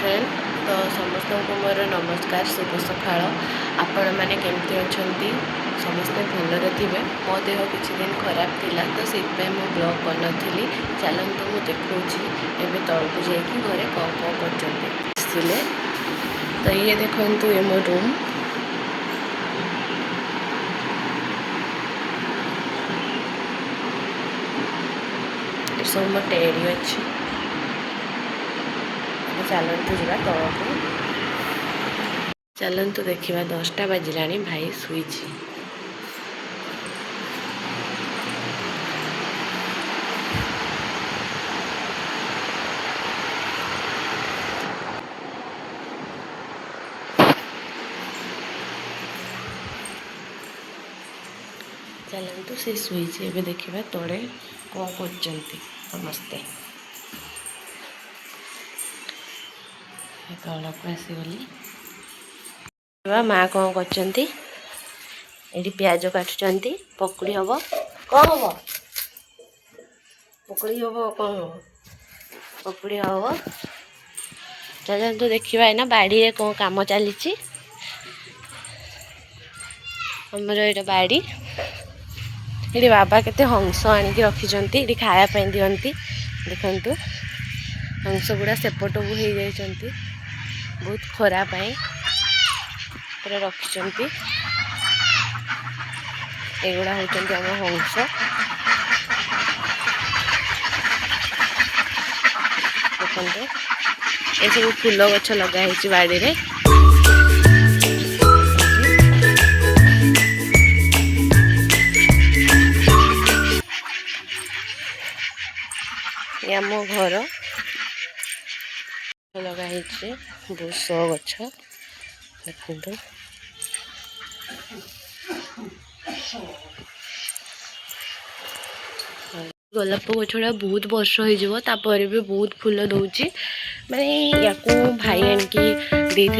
Friend तो समस्त को मोर नमस्कार शुभ सकाळ आपण मैंने केमती अच्छा समस्ते भलरे थे मो देह किसी दिन खराब थिला तो से मु ब्लॉग कर चलतु मुझे देखी एवं तौक जाकि घरे कौन कौन कर तो ये देखु ये मो रूम सब मो टेडी अच्छी चलतु जा तौक चलतु देखा 10टा बाजिला भाई शुई चलतु से शुई ए देखा तले कौन कर समस्ते तौक आसीगली माँ कौन कर प्याज काटुंट पकुड़ी हम कौन हम पकुड़ी हम कौन हम पकुड़ी हम चलतु देखा ना बाड़ी रे कौन काम चली हमर ये बाड़ी ये बाबा केते हंस आनिक रखिंट ये खायापी दिखती देखु हंस गुड़ा सेपट को हो जाती बहुत खरापाई पूरा रखिंट एगुड़ा होती आम हंस देखते ये सब फूल गछ लगाई बाड़ी रे आम घर लगाई बहुत शो गछ देखु गोलाप गछड़ा बहुत वर्ष होपर भी बहुत फूल दौर माने या भाई आनिकी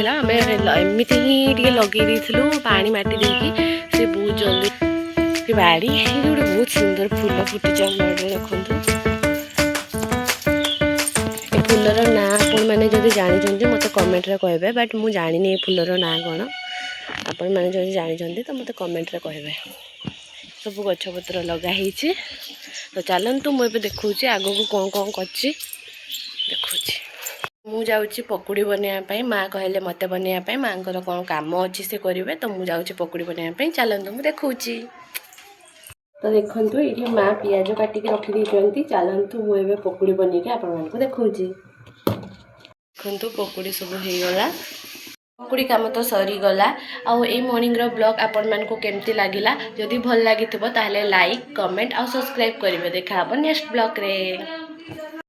आम एमती ही लगे पानी माटी देकी से बहुत जल्दी बाड़ी गोटे बहुत सुंदर फूल फुटी देखु फूलर ना आपण मैंने जब जानी मत कमेंट रे कहबे बट मु जानी ए फूलर ना कौन आपण मैंने जब जानी तो मत कमेंट रे कहबे सब गछपत्र लगाई तो चलतु मुझे देखुची आग को कौन कौन कर मु जाऊँगी पकुड़ी बनवाई माँ कहले मत बनवाई माँ को कौन कम अच्छी से करेंगे तो मुझे जाऊँगी पकुड़ी बनवाई चलतु मुझे देखुची तो देखु ये माँ पियाज काटिक रखी चलतु मुझे पकुड़ी बनईके आपण को देखुची देखु पकुड़ी सब हो गला पकुड़ी काम तो सरीगला आउ ये मॉर्निंग रो ब्लॉग आपण मानक केमती लगिला जदि भल लगी ताले लाइक कमेंट और सब्सक्राइब करेंगे देखा नेक्स्ट ब्लॉग रे।